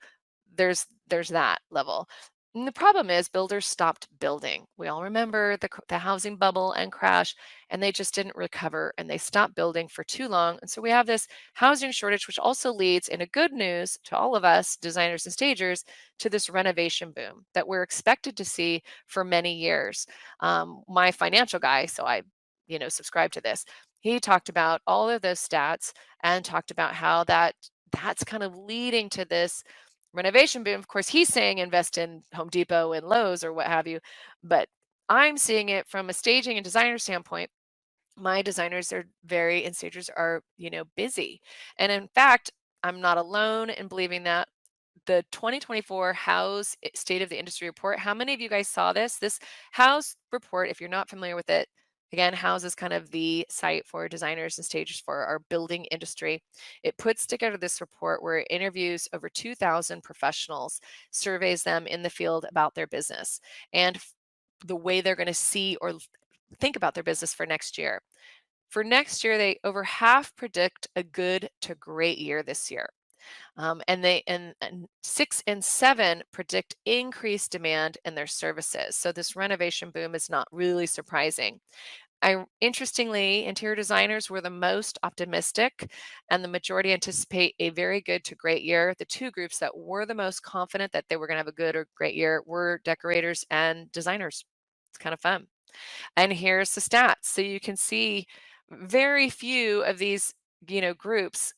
there's that level. And the problem is builders stopped building. We all remember the housing bubble and crash, and they just didn't recover, and they stopped building for too long. And so we have this housing shortage, which also leads, in a good news to all of us designers and stagers, to this renovation boom that we're expected to see for many years. My financial guy, so I, subscribe to this. He talked about all of those stats and talked about how that's kind of leading to this renovation boom. Of course, he's saying invest in Home Depot and Lowe's or what have you, but I'm seeing it from a staging and designer standpoint. My designers are very and stagers are, busy. And in fact, I'm not alone in believing that the 2024 House State of the Industry report. How many of you guys saw this? This House report, if you're not familiar with it, again, House is kind of the site for designers and stagers for our building industry. It puts together this report where it interviews over 2,000 professionals, surveys them in the field about their business and the way they're going to see or think about their business for next year. For next year, they over half predict a good to great year this year. And 6 and 7 predict increased demand in their services. So this renovation boom is not really surprising. Interestingly, interior designers were the most optimistic, and the majority anticipate a very good to great year. The two groups that were the most confident that they were going to have a good or great year were decorators and designers. It's kind of fun. And here's the stats. So you can see very few of these, groups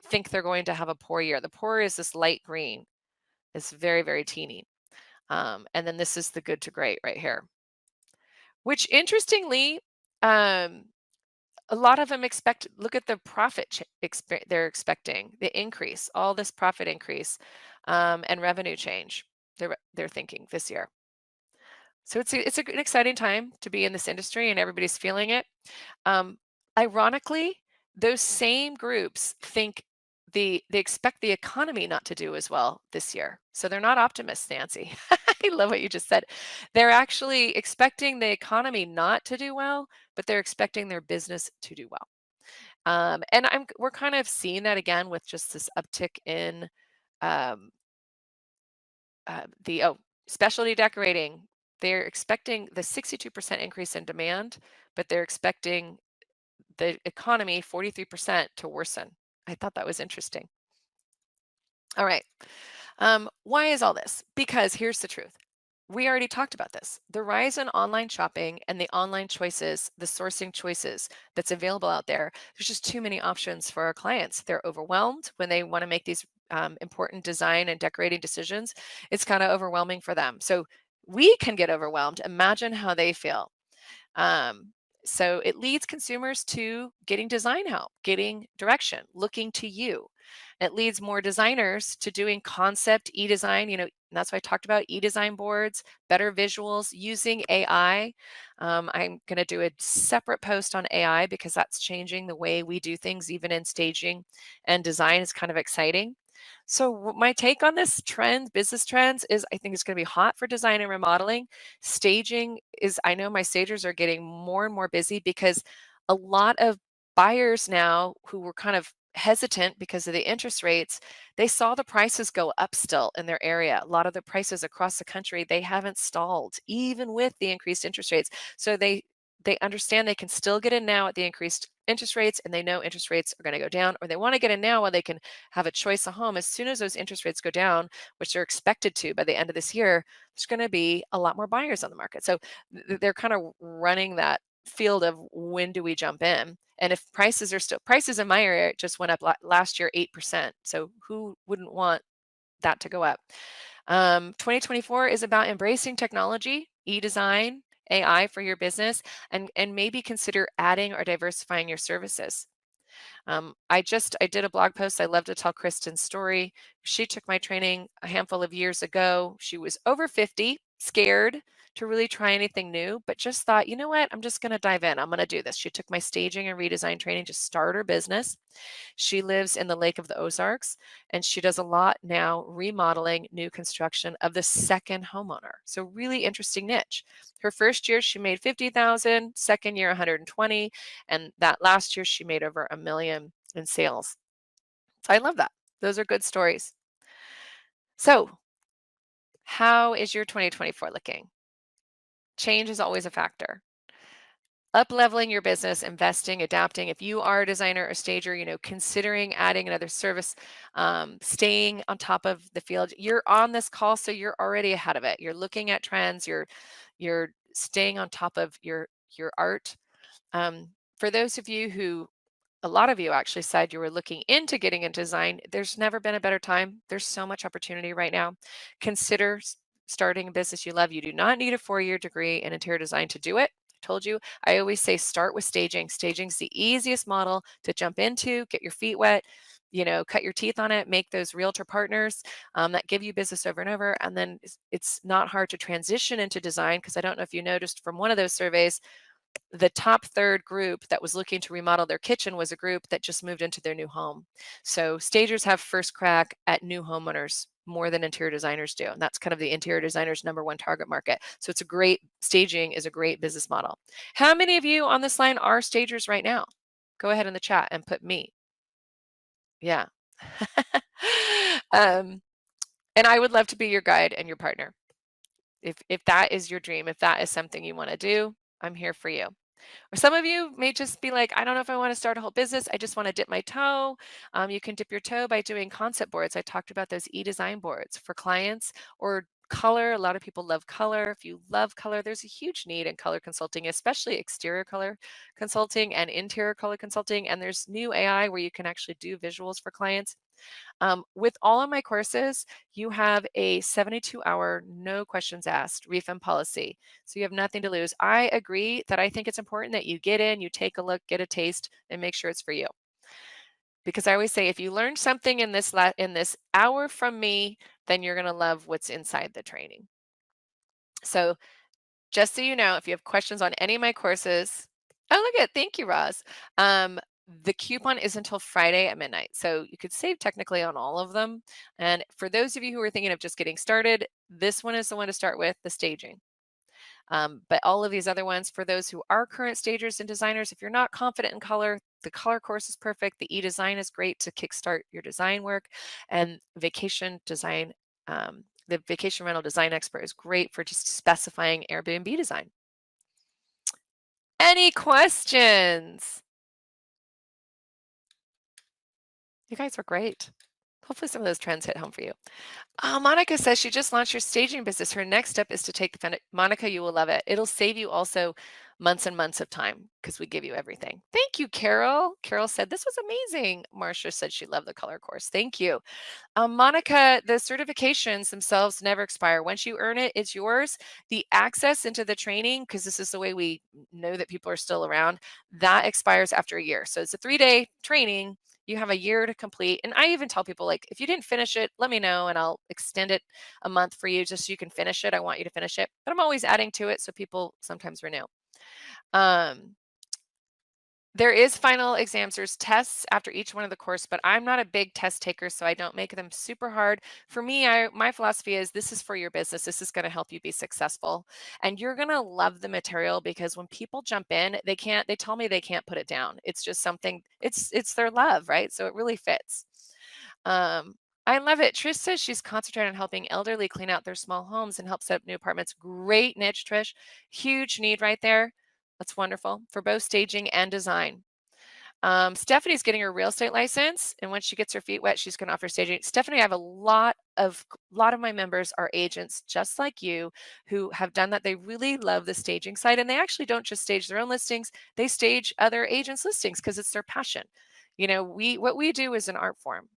think they're going to have a poor year. The poor is this light green. It's very, very teeny. And then this is the good to great right here, which interestingly, um, a lot of them look at the profit they're expecting, the increase, all this profit increase and revenue change they're thinking this year. So an exciting time to be in this industry and everybody's feeling it. Um, Ironically, those same groups think they expect the economy not to do as well this year. So they're not optimists, Nancy. I love what you just said. They're actually expecting the economy not to do well, but they're expecting their business to do well. And we're kind of seeing that again with just this uptick in um, the specialty decorating. They're expecting the 62% increase in demand, but they're expecting the economy 43% to worsen. I thought that was interesting. All right. Why is all this? Because here's the truth. We already talked about this. The rise in online shopping and the online choices, the sourcing choices that's available out there, there's just too many options for our clients. They're overwhelmed when they want to make these important design and decorating decisions. It's kind of overwhelming for them. So we can get overwhelmed. Imagine how they feel. Um, so it leads consumers to getting design help, getting direction, looking to you. It leads more designers to doing concept e-design. And that's why I talked about e-design boards, better visuals, using AI. I'm going to do a separate post on AI because that's changing the way we do things, even in staging and design is kind of exciting. So my take on this trend, business trends, is I think it's going to be hot for design and remodeling. Staging is, I know my stagers are getting more and more busy because a lot of buyers now who were kind of hesitant because of the interest rates, they saw the prices go up still in their area. A lot of the prices across the country, they haven't stalled, even with the increased interest rates. So they understand they can still get in now at the increased interest rates, and they know interest rates are going to go down, or they want to get in now while they can have a choice of home. As soon as those interest rates go down, which they're expected to by the end of this year, there's going to be a lot more buyers on the market. So they're kind of running that field of when do we jump in. And if prices in my area just went up last year 8%. So who wouldn't want that to go up? 2024 is about embracing technology, e-design, AI for your business, and maybe consider adding or diversifying your services. I did a blog post. I love to tell Kristen's story. She took my training a handful of years ago. She was over 50, scared to really try anything new, but just thought, you know what? I'm just going to dive in. I'm going to do this. She took my staging and redesign training to start her business. She lives in the Lake of the Ozarks, and she does a lot now remodeling new construction of the second homeowner. So really interesting niche. Her first year she made 50,000, second year 120, and that last year she made over 1 million in sales. So I love that. Those are good stories. So how is your 2024 looking? Change is always a factor. Up leveling your business, investing, adapting. If you are a designer or stager, considering adding another service, staying on top of the field. You're on this call, so you're already ahead of it. You're looking at trends. You're staying on top of your art. For those of you who, a lot of you actually said you were looking into getting into design, there's never been a better time. There's so much opportunity right now. Consider starting a business you love. You do not need a 4-year degree in interior design to do it. told you, I always say start with staging. Staging's the easiest model to jump into, get your feet wet, cut your teeth on it, make those realtor partners that give you business over and over. And then it's not hard to transition into design, because I don't know if you noticed from one of those surveys, the top third group that was looking to remodel their kitchen was a group that just moved into their new home. So stagers have first crack at new homeowners more than interior designers do. And that's kind of the interior designer's number one target market. So staging is a great business model. How many of you on this line are stagers right now? Go ahead in the chat and put me. Yeah. um, and I would love to be your guide and your partner. If that is your dream, if that is something you want to do, I'm here for you. Or some of you may just be like, I don't know if I want to start a whole business. I just want to dip my toe. You can dip your toe by doing concept boards. I talked about those e-design boards for clients, or color. A lot of people love color. If you love color, there's a huge need in color consulting, especially exterior color consulting and interior color consulting. And there's new AI where you can actually do visuals for clients. With all of my courses, you have a 72-hour, no questions asked refund policy. So you have nothing to lose. I agree that I think it's important that you get in, you take a look, get a taste, and make sure it's for you. Because I always say, if you learn something in this hour from me, then you're going to love what's inside the training. So just so you know, if you have questions on any of my courses, thank you, Roz. The coupon is until Friday at midnight. So you could save technically on all of them. And for those of you who are thinking of just getting started, this one is the one to start with, the staging. But all of these other ones, for those who are current stagers and designers, if you're not confident in color, the color course is perfect. The e-design is great to kickstart your design work. And vacation design, the vacation rental design expert is great for just specifying Airbnb design. Any questions? You guys are great. Hopefully some of those trends hit home for you. Monica says she just launched her staging business. Her next step is to take the Monica, you will love it. It'll save you also months and months of time, because we give you everything. Thank you, Carol. Carol said this was amazing. Marcia said she loved the color course. Thank you. Monica, the certifications themselves never expire. Once you earn it, it's yours. The access into the training, because this is the way we know that people are still around, that expires after a year. So it's a 3-day training. You have a year to complete. And I even tell people, like, if you didn't finish it, let me know and I'll extend it a month for you just so you can finish it. I want you to finish it. But I'm always adding to it, so people sometimes renew. There is final exams. There's tests after each one of the course, but I'm not a big test taker, so I don't make them super hard. For me, my philosophy is this is for your business. This is going to help you be successful. And you're going to love the material, because when people jump in, they tell me they can't put it down. It's just something, it's their love, right? So it really fits. I love it. Trish says she's concentrated on helping elderly clean out their small homes and help set up new apartments. Great niche, Trish. Huge need right there. That's wonderful for both staging and design. Stephanie's getting her real estate license, and once she gets her feet wet, she's going to offer staging. Stephanie, I have a lot of my members are agents just like you who have done that. They really love the staging side, and they actually don't just stage their own listings; they stage other agents' listings because it's their passion. What we do is an art form.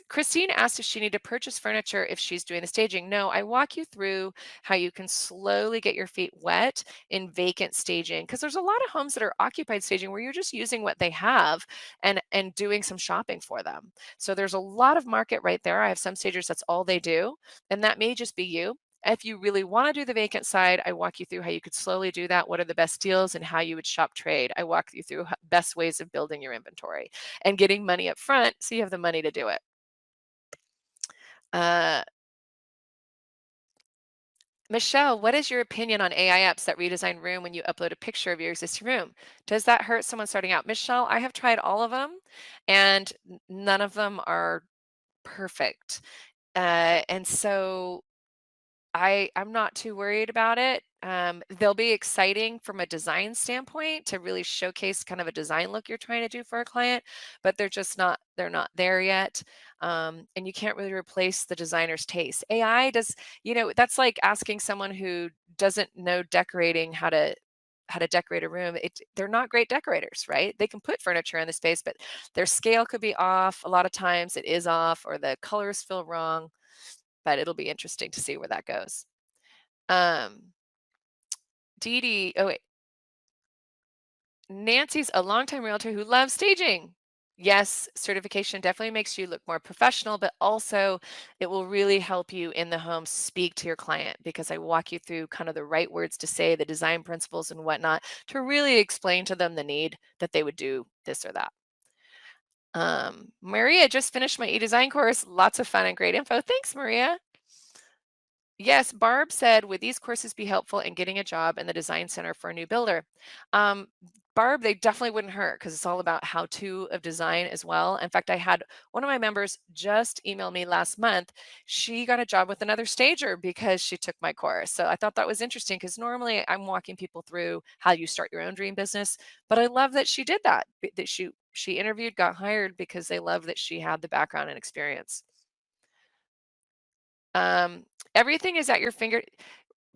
Christine asked if she needed to purchase furniture if she's doing the staging. No, I walk you through how you can slowly get your feet wet in vacant staging, because there's a lot of homes that are occupied staging where you're just using what they have and doing some shopping for them. So there's a lot of market right there. I have some stagers that's all they do, and that may just be you. If you really want to do the vacant side, I walk you through how you could slowly do that, what are the best deals, and how you would shop trade. I walk you through best ways of building your inventory and getting money up front so you have the money to do it. Michelle, what is your opinion on AI apps that redesign room when you upload a picture of your existing room? Does that hurt someone starting out? Michelle, I have tried all of them, and none of them are perfect. And so I'm not too worried about it. They'll be exciting from a design standpoint to really showcase kind of a design look you're trying to do for a client, but they're not there yet. And you can't really replace the designer's taste. AI does, that's like asking someone who doesn't know decorating how to decorate a room. They're not great decorators, right? They can put furniture in the space, but their scale could be off. A lot of times it is off, or the colors feel wrong, but it'll be interesting to see where that goes. Um, Dee Dee, oh wait, Nancy's a longtime realtor who loves staging. Yes, certification definitely makes you look more professional, but also it will really help you in the home speak to your client because I walk you through kind of the right words to say, the design principles and whatnot to really explain to them the need that they would do this or that. Maria just finished my e-design course. Lots of fun and great info. Thanks, Maria. Yes, Barb said, would these courses be helpful in getting a job in the design center for a new builder? Um, Barb, they definitely wouldn't hurt because it's all about how to of design as well. In fact, I had one of my members just email me last month. She got a job with another stager because she took my course. So I thought that was interesting because normally I'm walking people through how you start your own dream business, but I love that she did that. That she interviewed, got hired because they love that she had the background and experience. Um, Everything is at your finger.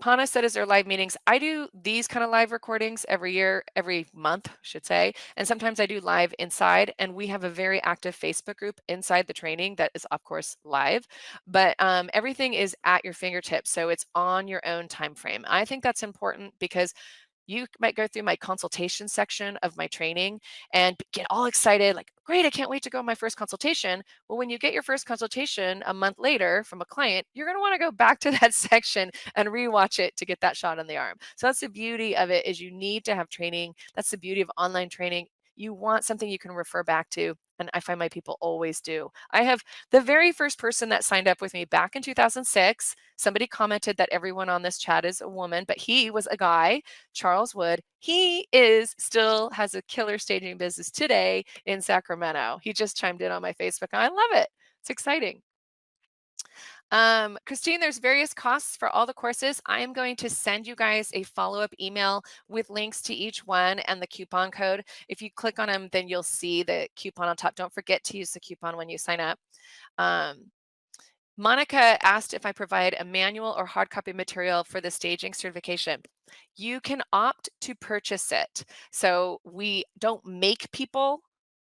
Hana said, is there live meetings? I do these kind of live recordings every year, every month, I should say. And sometimes I do live inside. And we have a very active Facebook group inside the training that is, of course, live. But everything is at your fingertips. So it's on your own time frame. I think that's important because you might go through my consultation section of my training and get all excited, like, great, I can't wait to go on my first consultation. Well, when you get your first consultation a month later from a client, you're going to want to go back to that section and rewatch it to get that shot on the arm. So that's the beauty of it is you need to have training. That's the beauty of online training. You want something you can refer back to. And I find my people always do. I have the very first person that signed up with me back in 2006. Somebody commented that everyone on this chat is a woman, but he was a guy, Charles Wood. He is still has a killer staging business today in Sacramento. He just chimed in on my Facebook. And I love it. It's exciting. Christine, there's various costs for all the courses. I am going to send you guys a follow-up email with links to each one and the coupon code. If you click on them, then you'll see the coupon on top. Don't forget to use the coupon when you sign up. Um, Monica asked if I provide a manual or hard copy material for the staging certification. You can opt to purchase it. So we don't make people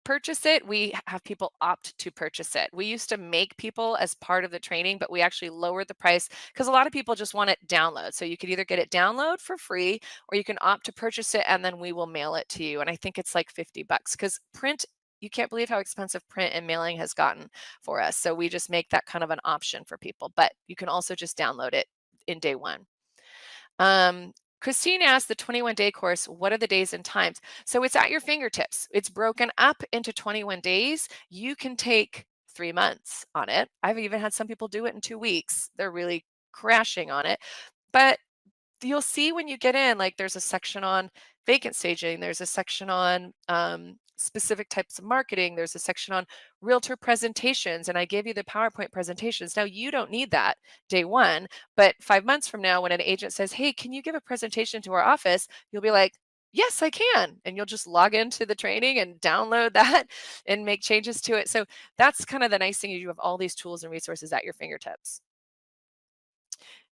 purchase it. We have people opt to purchase it. We used to make people as part of the training, but we actually lowered the price because a lot of people just want it download. So you could either get it download for free or you can opt to purchase it and then we will mail it to you. And I think it's like 50 bucks because print, you can't believe how expensive print and mailing has gotten for us. So we just make that kind of an option for people, but you can also just download it in day one. Christine asked the 21-day course, what are the days and times? So it's at your fingertips. It's broken up into 21 days. You can take 3 months on it. I've even had some people do it in 2 weeks. They're really crashing on it. But you'll see when you get in, like there's a section on vacant staging, there's a section on specific types of marketing, there's a section on realtor presentations, and I give you the PowerPoint presentations. Now you don't need that day one, but 5 months from now, when an agent says, hey, can you give a presentation to our office? You'll be like, yes, I can. And you'll just log into the training and download that and make changes to it. So that's kind of the nice thing is you have all these tools and resources at your fingertips.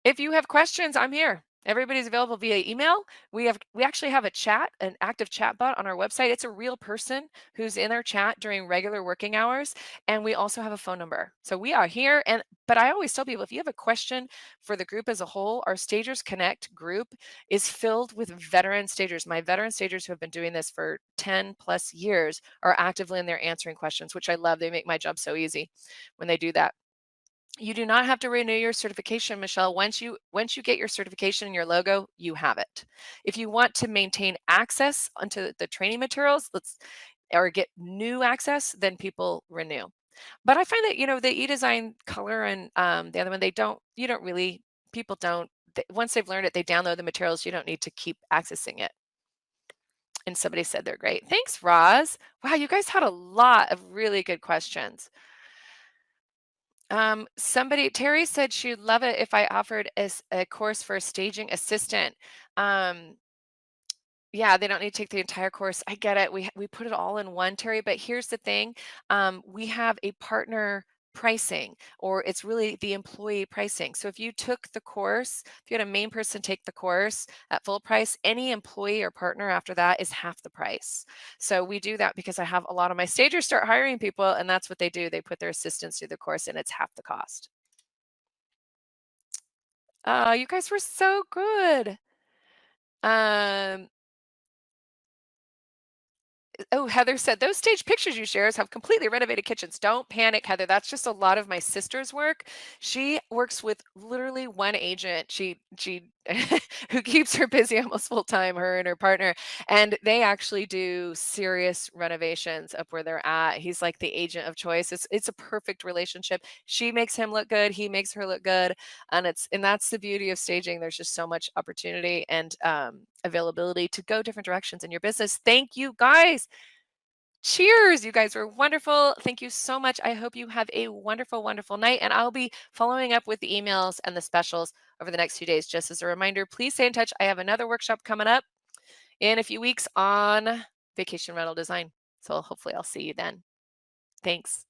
If you have questions, I'm here. Everybody's available via email. We actually have a chat, an active chat bot on our website. It's a real person who's in our chat during regular working hours, and we also have a phone number. So we are here. And but I always tell people if you have a question for the group as a whole, our Stagers Connect group is filled with veteran stagers. My veteran stagers who have been doing this for 10 plus years are actively in there answering questions, which I love. They make my job so easy when they do that. You do not have to renew your certification, Michelle. Once you get your certification and your logo, you have it. If you want to maintain access onto the training materials, or get new access, then people renew. But I find that the e-design color and the other one, you don't really people don't once they've learned it, they download the materials. You don't need to keep accessing it. And somebody said they're great. Thanks, Roz. Wow, you guys had a lot of really good questions. Terry said she'd love it if I offered a course for a staging assistant. Um, yeah, they don't need to take the entire course. I get it. We put it all in one, Terry, but here's the thing. We have a partner pricing, or it's really the employee pricing. So if you took the course, if you had a main person take the course at full price, any employee or partner after that is half the price. So we do that because I have a lot of my stagers start hiring people, and that's what they do. They put their assistants through the course, and it's half the cost. You guys were so good. Um, Oh, Heather said, those stage pictures you shares have completely renovated kitchens. Don't panic, Heather. That's just a lot of my sister's work. She works with literally one agent. She who keeps her busy almost full time, her and her partner. And they actually do serious renovations up where they're at. He's like the agent of choice. It's a perfect relationship. She makes him look good, he makes her look good. And that's the beauty of staging. There's just so much opportunity and availability to go different directions in your business. Thank you guys. Cheers. You guys were wonderful. Thank you so much. I hope you have a wonderful, wonderful night. And I'll be following up with the emails and the specials over the next few days. Just as a reminder, please stay in touch. I have another workshop coming up in a few weeks on vacation rental design. So hopefully I'll see you then. Thanks.